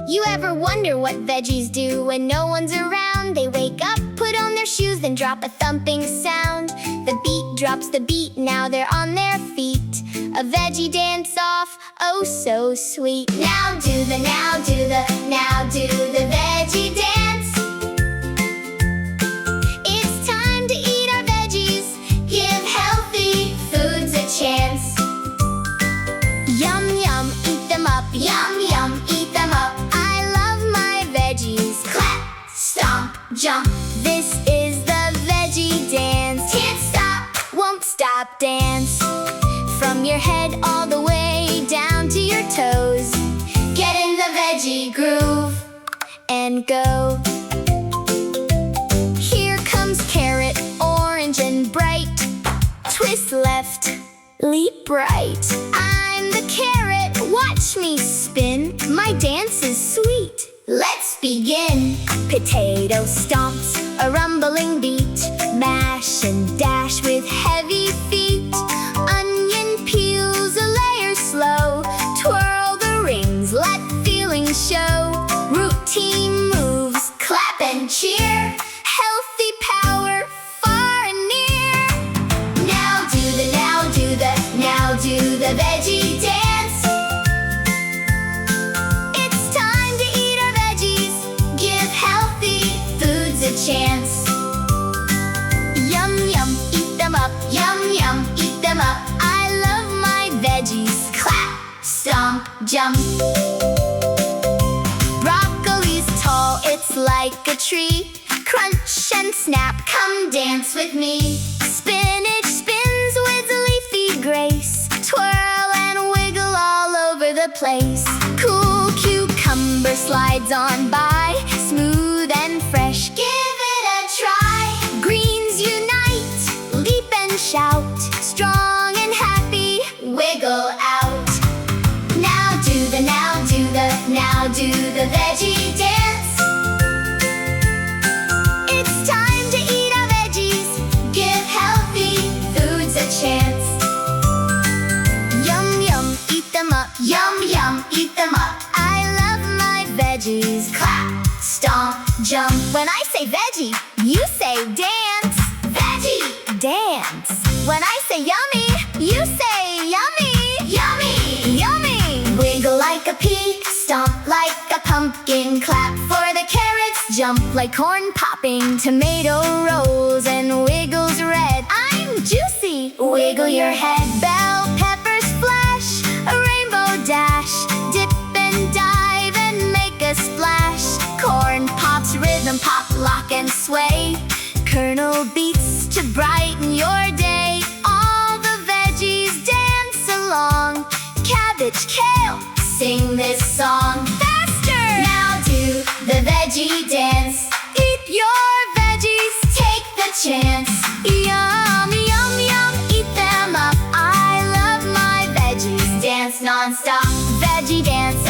You ever wonder what veggies do when no one's around? They wake up, put on their shoes, then drop a thumping sound. The beat drops the beat, now they're on their feet. A veggie dance off, oh so sweet. Now do the veggie dance. It's time to eat our veggies, give healthy foods a chance. Yum yum, eat them up, yum yum, eat them up. I love my veggies. Clap, stomp, jump. This is the veggie dance. Can't stop, won't stop dance. From your head all the way down to your toes. Get in the veggie groove and go. Here comes carrot, orange and bright. Twist left, leap right. I'm the carrot, watch me spin. My dance is sweet, let's begin. Potato stomps, a rumbling beat. Mash and dash with heavy feet. Onion peels, a layer slow. Twirl the rings, let feelings show. Routine moves, clap and cheer. Healthy power, far and near. Now do the veggie dance. It's time to eat our veggies, give healthy foods a chance. Yum yum, eat them up, yum yum, eat them up. I love my veggies. Clap, stomp, jump. Broccoli's tall, it's like a tree. Crunch and snap, come dance with me. Spinach spins with a leafy grace. Twirl and wiggle all over the place. Cool cucumber slides on by. Smooth and fresh, give it a try. Greens unite, leap and shout. Strong and happy, wiggle out. Now do the veggie dance. It's time to eat our veggies, give healthy foods a chance. Yum yum, eat them up, yum yum, eat them up. I love my veggies. Clap, stomp, jump. When I say veggie, you say dance. Veggie, dance. When I say yummy, you say yummy. Yummy, yummy. Wiggle like a pea, stomp like a pumpkin. Clap for the carrots, jump like corn popping. Tomato rolls and wiggles red. I'm juicy, wiggle your head. Bell peppers flash, a rainbow dash. Dip and dive and make a splash. Corn pops, rhythm pop, lock and sway. Kernel beats to brighten your day. All the veggies dance along. Cabbage, kale, sing this song. Faster! Now do the veggie dance. Eat your veggies, take the chance. Yum, yum, yum, eat them up. I love my veggies. Dance non-stop. Veggie dance,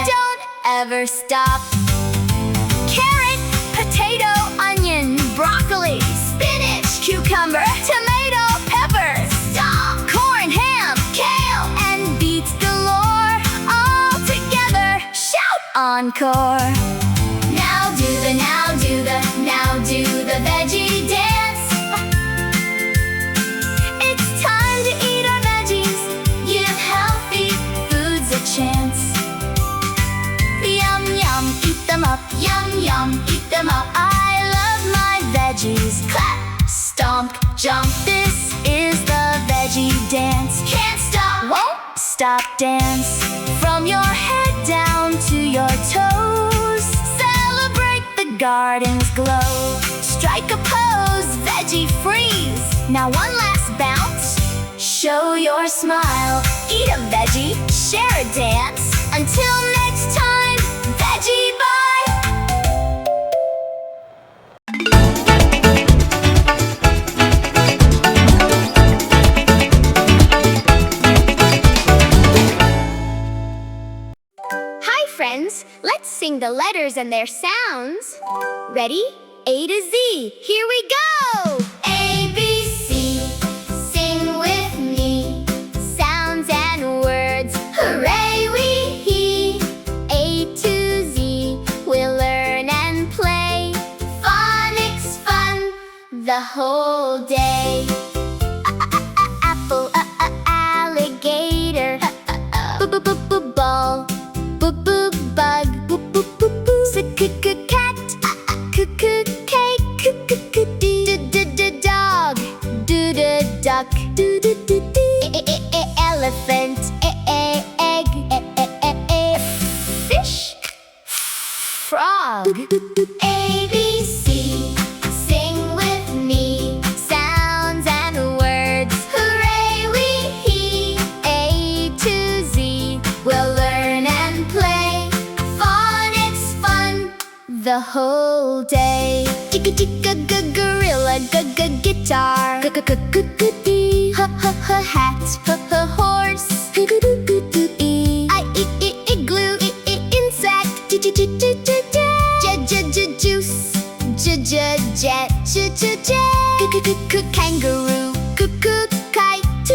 don't ever stop. Carrot, potato, onion, broccoli, spinach, cucumber, tomato, pepper, stomp, corn, ham, kale, and beets galore. All together, shout encore. Now do the veggie dance. It's time to eat our veggies, give healthy foods a chance. Yum yum, eat them up, yum yum, eat them up. I love my veggies. Clap, stomp, jump. This is the veggie dance. Can't stop, won't stop dance. From your head down to your toes. Celebrate the garden's glow. Strike a pose, veggie freeze. Now one last bounce, show your smile. Eat a veggie, share a dance. Until next time, veggie bye. Hi friends, let's sing the letters and their sounds. Ready? A to Z. Here we go! A, B, C, sing with me. Sounds and words, hooray we he. A to Z, we'll learn and play. Phonics fun the whole day. Apple, alligator. Ball, bug. Cat, cake. Dog, duck. Elephant, egg. Fish, frog. A, B, C, sing with me. Sounds and words, hooray we he. A to Z, we'll learn and play. Phonics fun the whole day. Gorilla, guitar. Hat, horse. Igloo, insect. Juice, jet. Kangaroo, kite.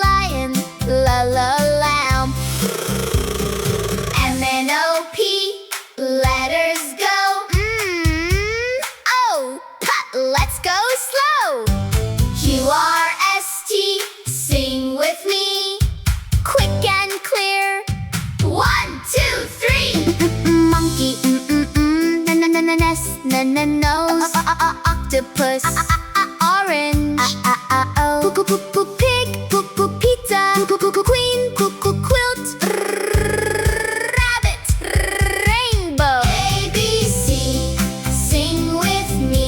Lion, lamb. M-N-O-P, letters go. Oh, let's go slow. Q-R-S-T, sing with me. Quick and clear. 1, 2, 3. Monkey, nose. Octopus, orange. Pig, pizza. Queen, quilt. Rabbit, rainbow. A, B, C, sing with me.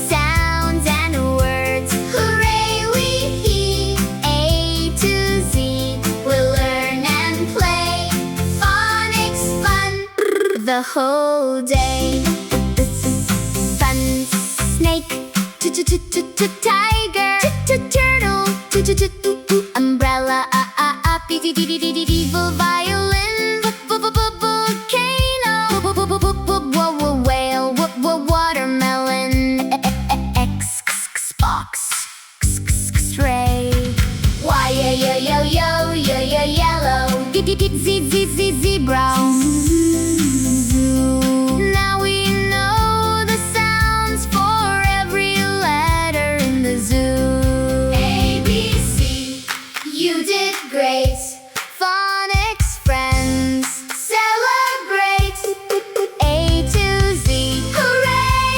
Sounds and words, hooray we he. A to Z, we'll learn and play. Phonics fun the whole day. Sun, snake, tiger, turtle, umbrella, violin, volcano, whale, watermelon, box, X-ray. Y, yellow, zebra. Now we know the sounds for every letter in the zoo. A, B, C, you did great. Phonics friends, celebrate. A to Z, hooray,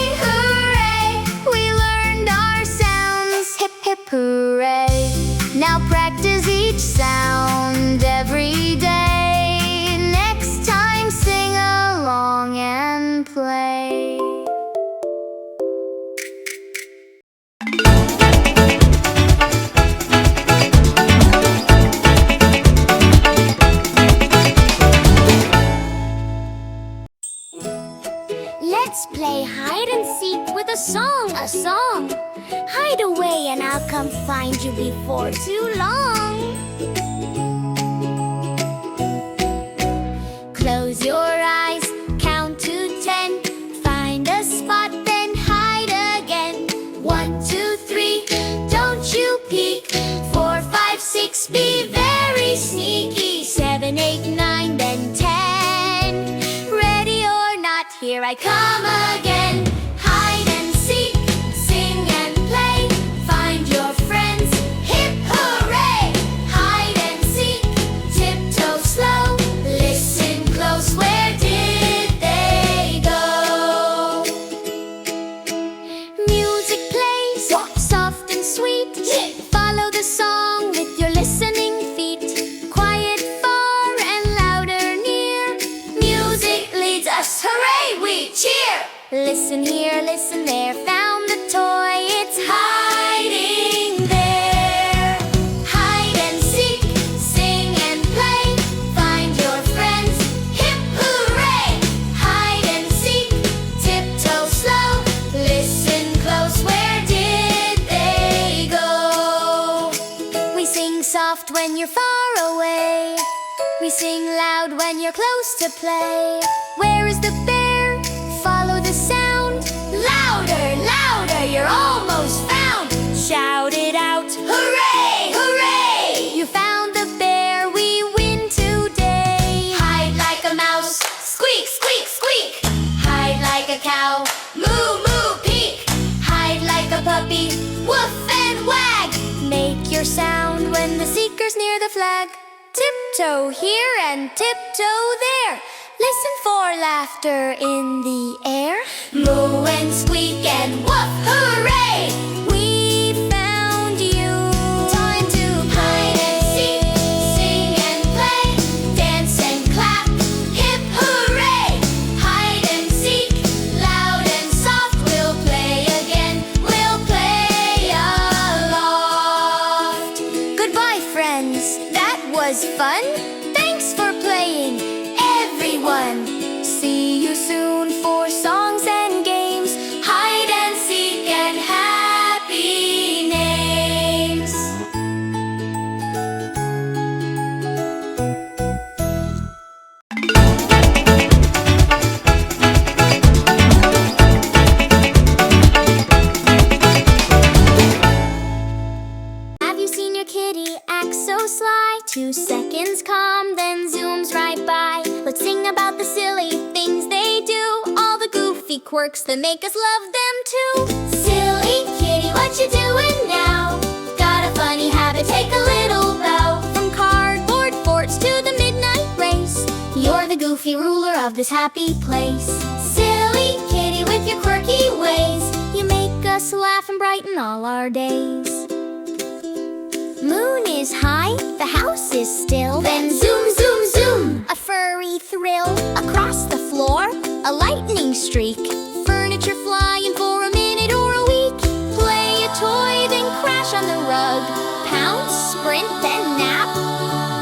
we learned our sounds. Hip, hooray. Now practice each sound every day. Next time sing along and play. Let's play hide and seek with a song. Hide away and I'll come find you before too long. Close your eyes, count to 10. Find a spot, then hide again. 1, 2, 3, don't you peek. 4, 5, 6, be very sneaky. 7, 8, 9, then 10. Ready or not, here I come again. Hide and seek, sing and play. Find your friends, hip hooray. Hide and seek, tiptoe slow. Listen close, where did they go? Music plays, soft and sweet. Follow the song with your listening feet. Quiet far and louder near. Music leads us, hooray, we cheer. Listen here, listen there, found the toy, it's hiding there. Hide and seek, sing and play. Find your friends, hip hooray. Hide and seek, tiptoe slow. Listen close, where did they go? We sing soft when you're far away. We sing loud when you're close to play. Where is the bear? Follow the sound. Moo, moo, peek. Hide like a puppy, woof and wag. Make your sound when the seeker's near the flag. Tiptoe here and tiptoe there. Listen for laughter in the air. Moo and squeak and woof, hooray! We found you. Time to hide and seek, sing and play, dance and clap, hip hooray! Hide and seek, loud and soft. We'll play again, we'll play aloft. Goodbye, friends. That was fun. Thanks for playing, everyone. See you soon for songs and games, hide and seek and happy names. Have you seen your kitty act so sly? 2 seconds calm, then zooms right by. Let's sing about the silly things they do, all the goofy quirks that make us love them too. Silly kitty, what you doing now? Got a funny habit, take a little bow. From cardboard forts to the midnight race, you're the goofy ruler of this happy place. Silly kitty with your quirky ways, you make us laugh and brighten all our days. Moon is high, the house is still. Then zoom, zoom, zoom, a furry thrill. Across the floor, a lightning streak. Furniture flying for a minute or a week. Play a toy, then crash on the rug. Pounce, sprint, then nap.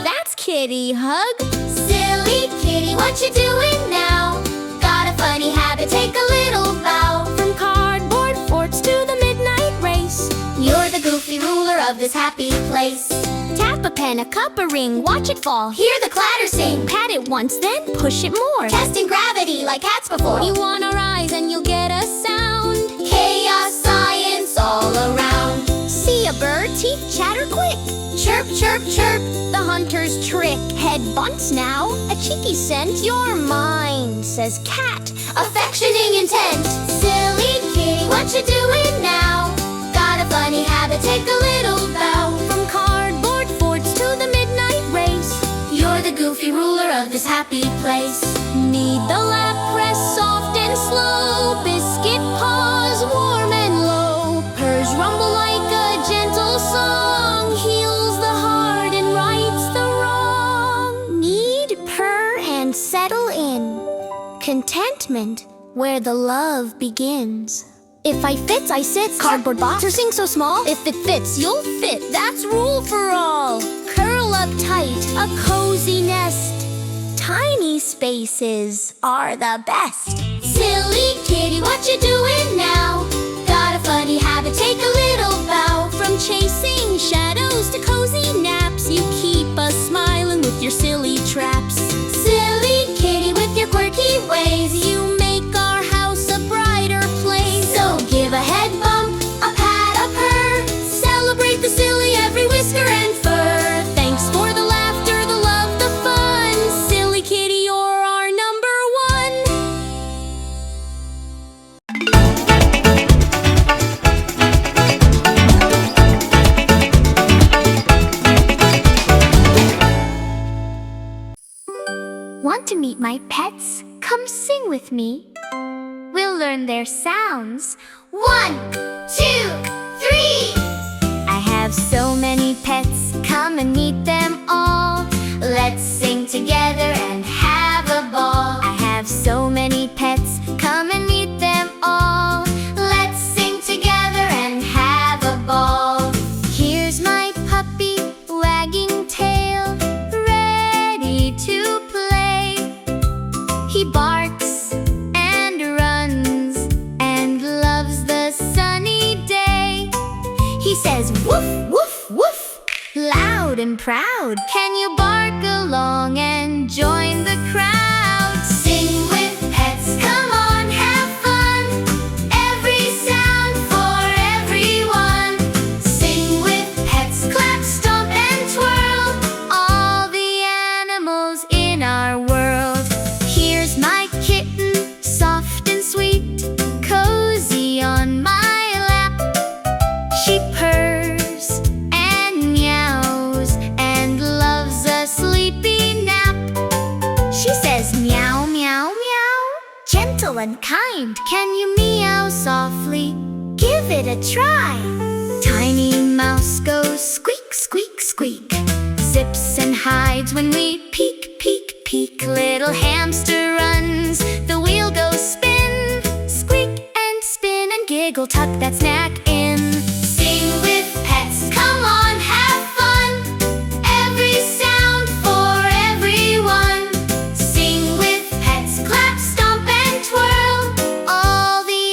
That's kitty hug. Silly kitty, what you doing now? Got a funny habit, take a little bow. From cardboard forts to the midnight race, you're the goofy ruler of this happy place. Tap a pen, a cup, a ring, watch it fall. Hear the clatter sing. Pat it once, then push it more. Testing gravity like cats before. You want our eyes and you'll get a sound. Chaos science all around. See a bird, teeth chatter quick. Chirp, chirp, chirp, the hunter's trick. Head bunts now, a cheeky scent. Your mind says cat, affectioning intent. Silly kitty, what you doing now? Got a funny habit, take a little bow. From cardboard forts to the midnight race, you're the goofy ruler of this happy place. Need the lap press soft and slow, biscuit paws warm and low. Purrs rumble like a gentle song, heals the heart and rights the wrong. Need purr and settle in, contentment where the love begins. If I fits, I sit. Cardboard box or sing so small. If it fits, you'll fit. That's rule for all. Curl up tight, a cozy nest. Tiny spaces are the best. Silly kitty, what you doing now? Got a funny habit, take a little bow. From chasing shadows to cozy naps, you keep us smiling with your silly traps. Silly kitty with your quirky ways, you make our house a brighter place. So give a head bump, a pat, a purr. Celebrate the silly, every whisker and fur. Thanks for the laughter, the love, the fun. Silly kitty, you're our number one. Want to meet my pets? Come sing with me. We'll learn their sounds. 1, 2, 3. I have so many pets, come and meet them all. Let's sing together and have a ball. I have so many pets, come and meet them all. Let's sing together and have a ball. Here's my puppy, wagging tail, ready to play. He barks and runs and loves the sunny day. He says woof, woof, woof, loud and proud. Can you bark along and join the crowd? Sing with pets, come on, have fun. Every sound for everyone. Sing with pets, clap, stomp and twirl. All the animals in our world. Here's my kitten, soft and sweet. and kind. Can you meow softly? Give it a try. Tiny mouse goes squeak, squeak, squeak. Zips and hides when we peek, peek, peek. Little hamster runs, the wheel goes spin. Squeak and spin and giggle, tuck that snack in. Sing with pets, come on, have fun. Every sound for everyone. Sing with pets, clap, stomp and twirl. All the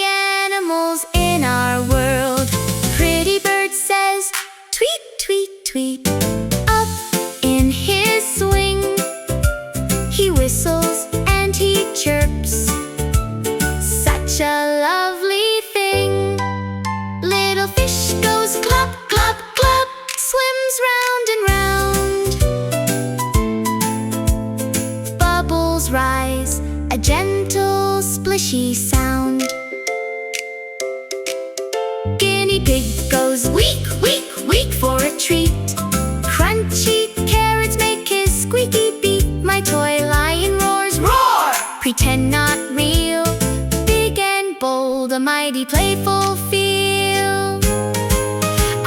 animals in our world. Pretty bird says, tweet, tweet, tweet. Up in his swing, he whistles and he chirps. Such a lovely thing. Little fish goes glub, glub, glub. Swims round and round. Bubbles rise, a gentle splishy sound. Guinea pig goes weak, weak, weak for a treat. Crunchy carrots make his squeaky beat. My toy lion roars, roar! Pretend not real. Big and bold, a mighty playful feel.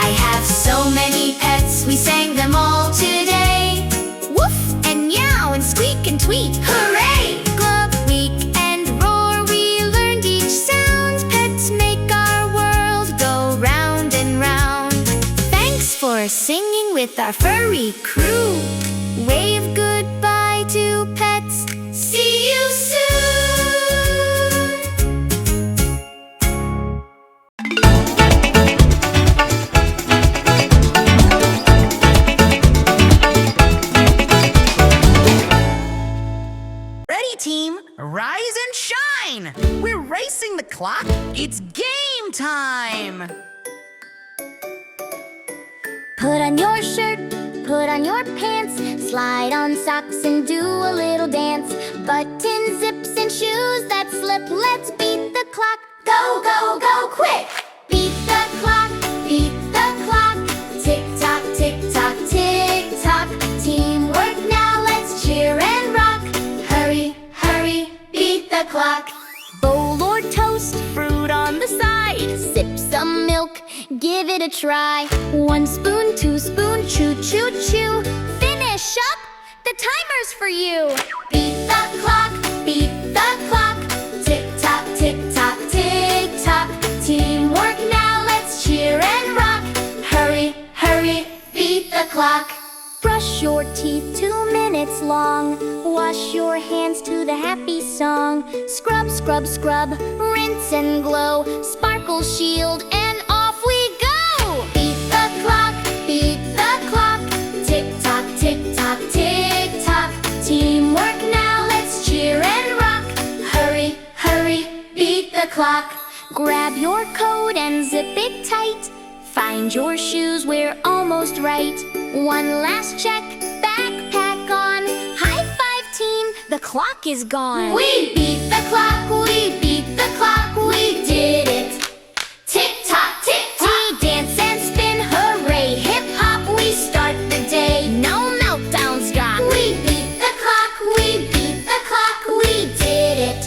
I have so many pets, we sang them all today. Woof and meow and squeak and tweet, hooray! Glub, weak and roar, we learned each sound. Pets make our world go round and round. Thanks for singing with our furry crew. Wave goodbye to pets. See you soon. Ready, team? Rise and shine! We're racing the clock. It's game time! Put on your shirt, put on your pants, slide on socks and do a little dance. Button zips and shoes that slip, let's beat the clock. Go, go, go, quick! Beat the clock, beat the clock. Tick tock, tick tock, tick tock. Teamwork now, let's cheer and rock. Hurry, hurry, beat the clock. Bowl or toast, fruit on the side. Sip some milk, give it a try. 1 spoon, 2 spoon, chew, chew, chew. Finish up, the timer's for you. Beat the clock, beat the clock. Tick tock, tick tock, tick tock. Teamwork now, let's cheer and rock. Hurry, hurry, beat the clock. Brush your teeth 2 minutes long. Wash your hands to the happy song. Scrub, scrub, scrub, rinse and glow. Sparkle, shield, and off we go! Beat the clock, beat the clock. Tick tock, tick tock, tick tock. Teamwork now, let's cheer and rock. Hurry, hurry, beat the clock. Grab your coat and zip it tight. Find your shoes, we're almost right. One last check, backpack on. High five, team, the clock is gone. We beat the clock, we beat the clock, we did it. Tick tock, tick tock. We dance and spin, hooray, hip hop, we start the day. No meltdowns, Doc. We beat the clock, we beat the clock, we did it.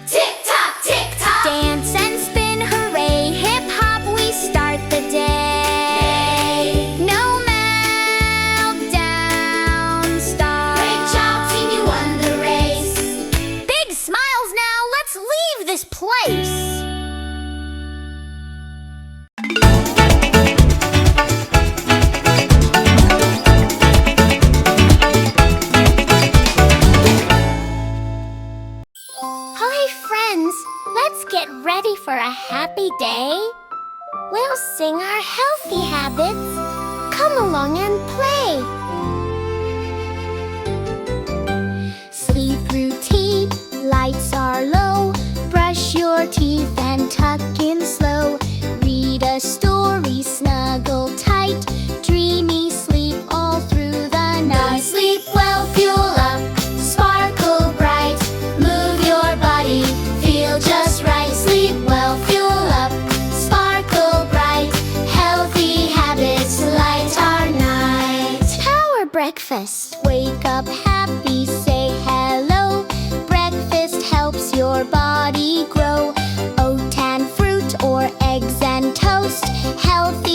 Tick tock, tick tock. Dance and spin, hooray, hip hop, we start the day. No meltdown, stop. Great job, team, you won the race. Big smiles now, let's leave this place. Hi, friends. Let's get ready for a happy day. We'll sing our healthy habits. Come along and play. Sleep routine, lights are low. Brush your teeth and tuck in slow. Read a story, snuggle tight. Dreamy sleep all through the night. Sleep well, fuel up, sparkle bright. Move your body, feel just right. Sleep well, fuel up, sparkle bright. Healthy habits light our night. Power breakfast. Wake up happy, say hello. Breakfast helps your body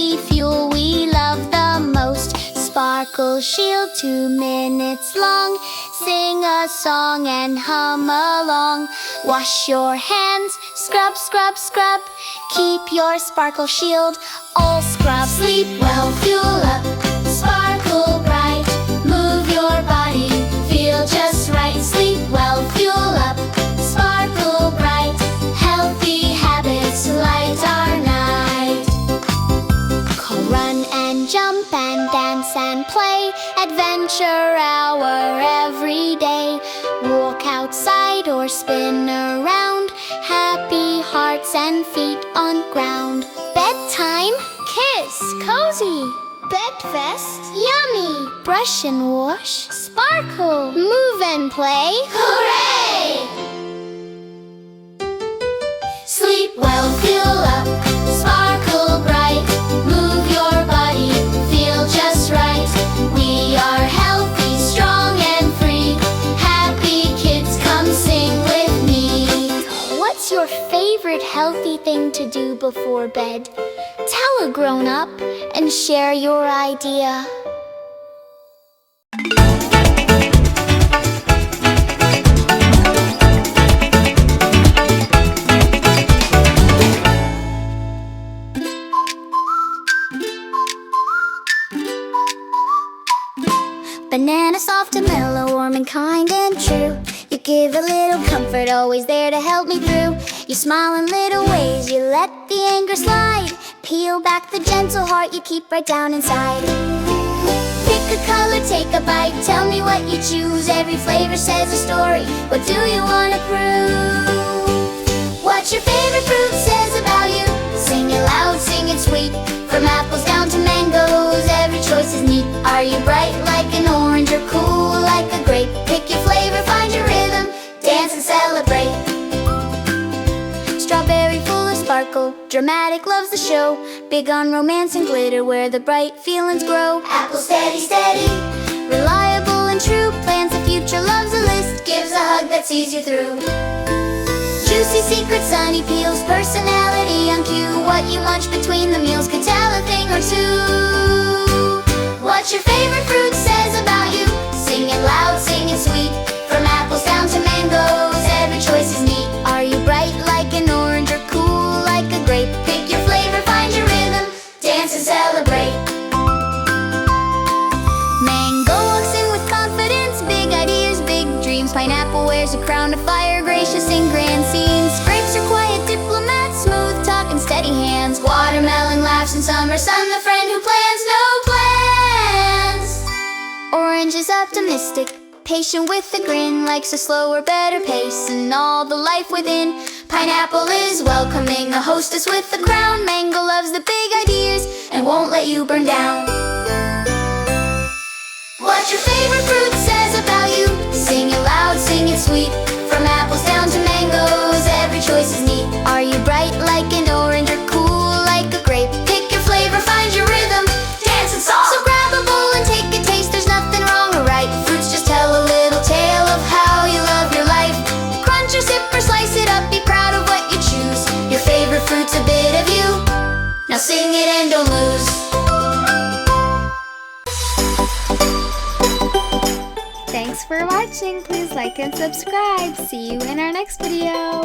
healthy fuel we love the most. Sparkle shield 2 minutes long. Sing a song and hum along. Wash your hands, scrub, scrub, scrub. Keep your sparkle shield all scrub. Sleep well, fuel up, sparkle bright. Move your body, feel just right. Sleep well, fuel up, sparkle bright. Healthy habits light our night. Run and jump and dance and play. Adventure hour every day. Walk outside or spin around. Happy hearts and feet on ground. Bedtime, kiss, cozy. Breakfast, yummy. Brush and wash, sparkle. Move and play, hooray! Sleep well, fuel up, sparkle bright. Move your body, feel just right. We are healthy, strong and free. Happy kids, come sing with me. What's your favorite healthy thing to do before bed? Tell a grown-up and share your idea. Banana soft and mellow, warm and kind and true. You give a little comfort, always there to help me through. You smile in little ways, you let the anger slide. Peel back the gentle heart you keep right down inside. Pick a color, take a bite, tell me what you choose. Every flavor says a story, what do you want to prove? What your favorite fruit says about you. Sing it loud, sing it sweet. From apples down to mangoes, every choice is neat. Are you bright like an orange or cool like a grape? Pick your flavor, find your rhythm, dance and celebrate. Strawberry full of sparkle, dramatic loves the show. Big on romance and glitter where the bright feelings grow. Apple steady, steady, reliable and true. Plans the future, loves a list, gives a hug that sees you through. Juicy secret, sunny peels, personality on cue. What you munch between the meals could tell a thing or two. What your favorite fruit says about you. Sing it loud, sing it sweet. From apples down to mangoes, every choice is neat. Are you bright like an orange or cool like a grape? Pick your flavor, find your rhythm, dance and celebrate. Mango walks in with confidence, big ideas, big dreams. Pineapple wears a crown of fire, gracious in grand scenes. Grapes are quiet diplomats, smooth talk and steady hands. Watermelon laughs in summer sun, the friend who plans no plans. Orange is optimistic, patient with a grin, likes a slower, better pace and all the life within. Pineapple is welcoming, a hostess with a crown. Mango loves the big ideas and won't let you burn down. What your favorite fruit says about you. Sing it loud, sing it sweet. From apples down to mangoes, every choice is neat. Are you bright like an orange or cool like a grape? Pick your flavor, find your rhythm, dance and song. So grab a bowl and take a taste, there's nothing wrong or right. Fruits just tell a little tale of how you love your life. Crunch or sip or slice it up, be proud of what you choose. Your favorite fruit's a bit of you. Now sing it and don't lose. Thanks for watching. Please like and subscribe. See you in our next video.